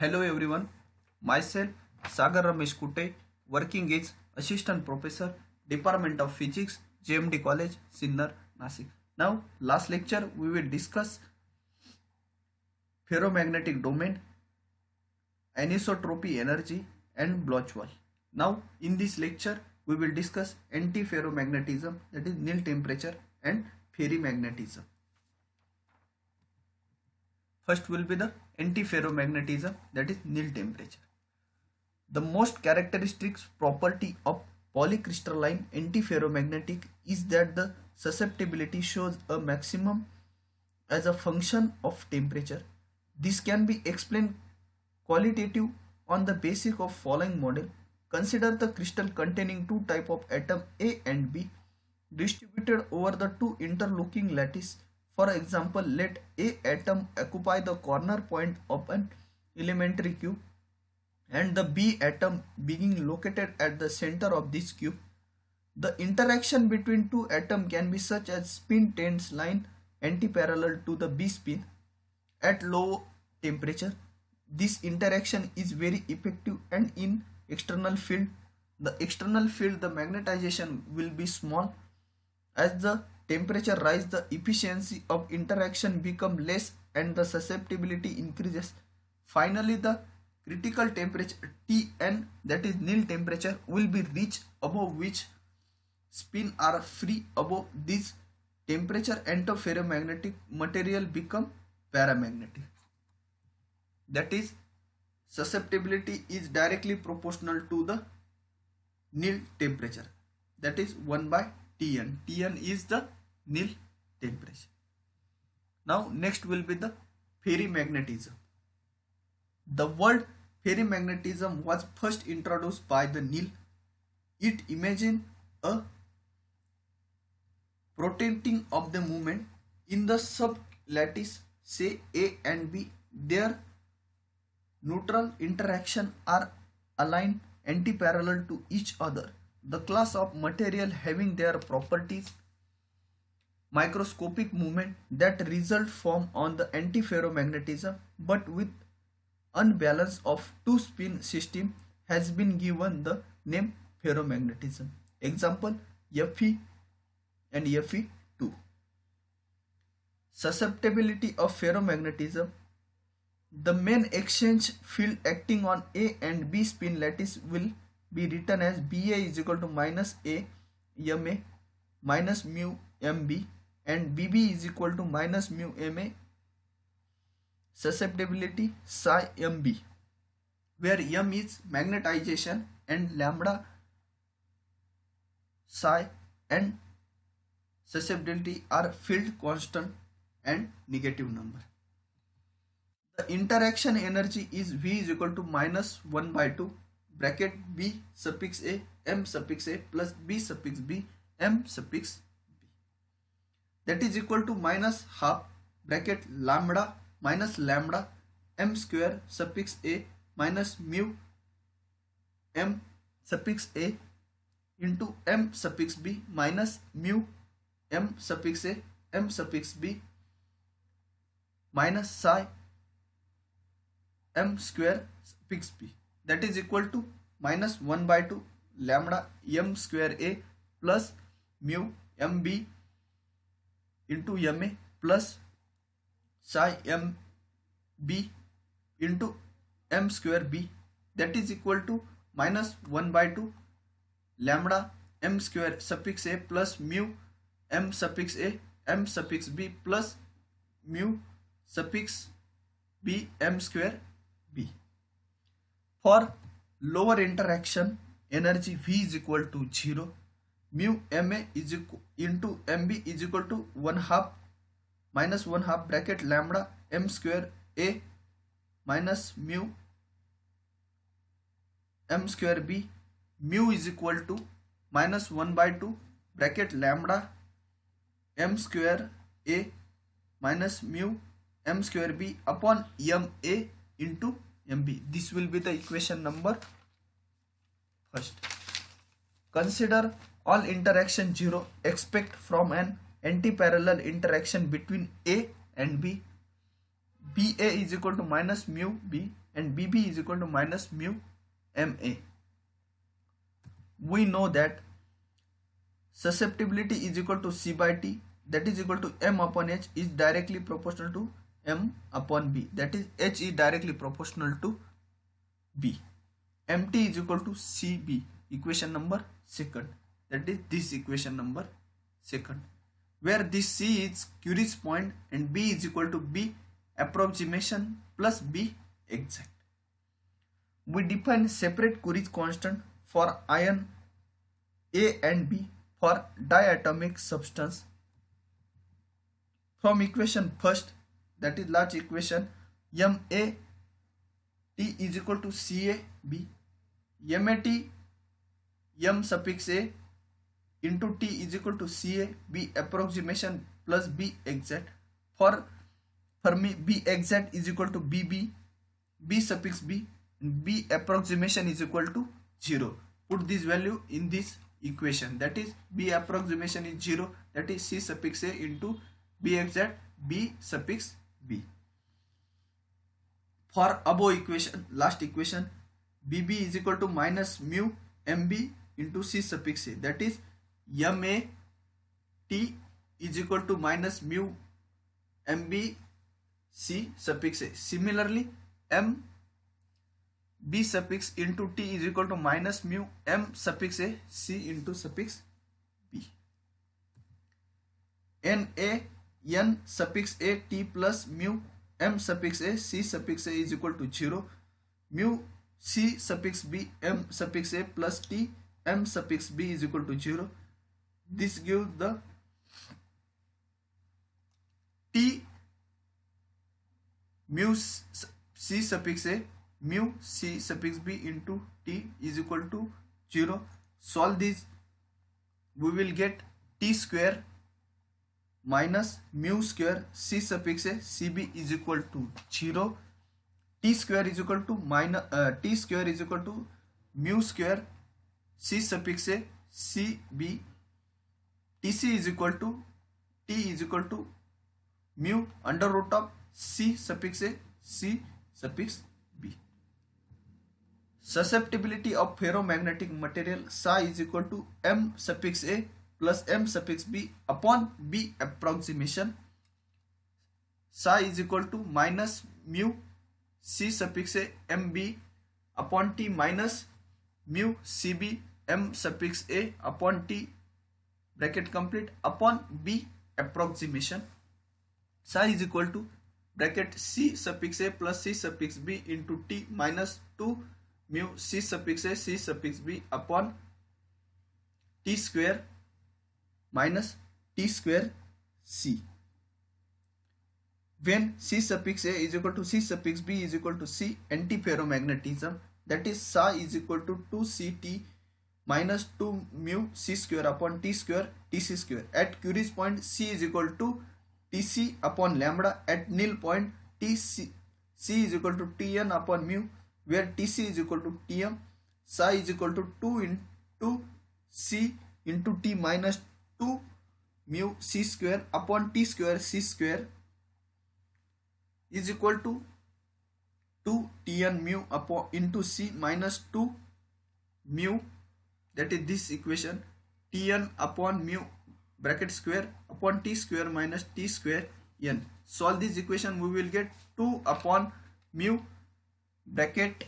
Hello everyone, myself Sagar Ramesh Kute, working as Assistant Professor, Department of Physics, JMD College, Sinnar, Nasik. Now, last lecture we will discuss ferromagnetic domain, anisotropy energy and Bloch-Wall. Now, in this lecture we will discuss antiferromagnetism, that is nil temperature, and ferrimagnetism. First will be the antiferromagnetism, that is nil temperature. The most characteristic property of polycrystalline antiferromagnetic is that the susceptibility shows a maximum as a function of temperature. This can be explained qualitative on the basis of following model. Consider the crystal containing two type of atom A and B distributed over the two interlocking lattice. For example, let A atom occupy the corner point of an elementary cube and the B atom being located at the center of this cube. The interaction between two atoms can be such as spin tends line antiparallel to the B spin at low temperature. This interaction is very effective, and in external field, the magnetization will be small. As the temperature rises, the efficiency of interaction becomes less and the susceptibility increases. Finally, the critical temperature Tn, that is nil temperature, will be reached, above which spin are free. Above this temperature, antiferromagnetic material become paramagnetic. That is, susceptibility is directly proportional to the nil temperature, that is 1 by Tn. Tn is the nil temperature. Now next will be the ferrimagnetism. The word ferrimagnetism was first introduced by the Neil. It imagines a protecting of the movement in the sub-lattice, say A and B. Their neutral interaction are aligned antiparallel to each other. The class of material having their properties microscopic movement that result from on the antiferromagnetism, but with unbalance of two spin system has been given the name ferromagnetism. Example, Fe and Fe2. Susceptibility of ferromagnetism. The main exchange field acting on A and B spin lattice will be written as Ba is equal to minus A Ma minus mu Mb, and Bb is equal to minus mu Ma susceptibility psi Mb, where M is magnetization and lambda psi and susceptibility are field constant and negative number. The interaction energy is V is equal to minus 1 by 2 bracket B suffix A M suffix A plus B suffix B M suffix B, that is equal to minus half bracket lambda minus lambda M square suffix A minus mu M suffix A into M suffix B minus mu M suffix A M suffix B minus psi M square suffix B, that is equal to minus 1 by 2 lambda M square A plus mu MB into Ma plus psi MB into M square B, that is equal to minus 1 by 2 lambda M square suffix A plus mu M suffix A M suffix B plus mu suffix B M square B. For lower interaction, energy V is equal to 0. Mu Ma is equal into Mb is equal to 1 half minus 1 half bracket lambda M square A minus mu M square B. Mu is equal to minus 1 by 2 bracket lambda M square A minus mu M square B upon Ma into Mb. This will be the equation number first. Consider all interaction 0. Expect from an antiparallel interaction between A and B. BA is equal to minus mu B and BB is equal to minus mu MA. We know that susceptibility is equal to C by T, that is equal to M upon H, is directly proportional to M upon B, that is H is directly proportional to B. MT is equal to CB, equation number second, that is this equation number second, where this C is Curie's point and B is equal to B approximation plus B exact. We define separate Curie's constant for ion A and B for diatomic substance from equation first, that is large equation MA T is equal to CAB, MAT M suffix A into T is equal to CA B approximation plus B exact. For me B exact is equal to BB, B suffix B, B approximation is equal to 0. Put this value in this equation, that is B approximation is 0, that is C suffix A into B exact B suffix B. For above equation, last equation, BB is equal to minus mu MB into C suffix A, that is MA T is equal to minus mu MB C suffix A. Similarly, M B suffix into T is equal to minus mu M suffix A C into suffix B. NA N suffix A T plus mu M suffix A C suffix A is equal to 0. Mu C suffix B M suffix A plus T M suffix B is equal to 0. This gives the T mu C suffix A mu C suffix B into T is equal to 0. Solve this, we will get T square minus mu square C suffix A CB is equal to 0. T square is equal to minus T square is equal to mu square C suffix A CB. TC is equal to T is equal to mu under root of C suffix A C suffix B. Susceptibility of ferromagnetic material psi is equal to M suffix A plus M suffix B upon B approximation. Psi is equal to minus mu C suffix A MB upon T minus mu CB M suffix A upon T bracket complete upon B approximation. Psi is equal to bracket C suffix A plus C suffix B into T minus 2 mu C suffix A C suffix B upon T square minus T square C. When C suffix A is equal to C suffix B is equal to C antiferromagnetism, that is psi is equal to 2CT minus 2 mu C square upon T square TC square. At Curie's point, C is equal to TC upon lambda. At nil point, C is equal to Tn upon mu, where TC is equal to Tm. Psi is equal to 2 into C into T minus 2 mu C square upon T square C square is equal to 2 Tn mu upon into C minus 2 mu, that is this equation, Tn upon mu bracket square upon T square minus T square n. Solve this equation, we will get 2 upon mu bracket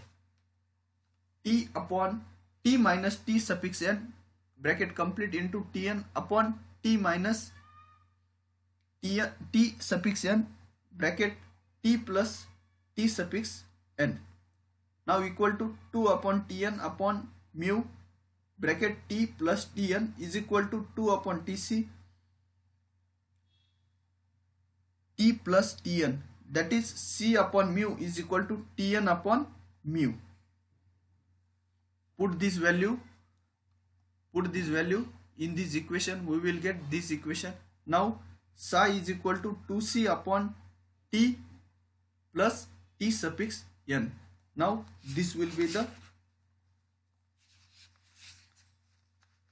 T upon T minus T suffix n bracket complete into Tn upon T minus T suffix n bracket T plus T suffix n. Now equal to 2 upon Tn upon mu bracket T plus Tn is equal to 2 upon Tc T plus Tn, that is C upon mu is equal to Tn upon mu. Put this value in this equation, we will get this equation. Now psi is equal to 2C upon T plus T suffix n. Now this will be the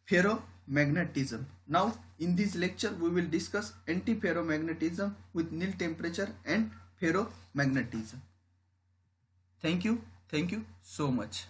ferromagnetism. Now in this lecture we will discuss antiferromagnetism with nil temperature and ferromagnetism. Thank you so much.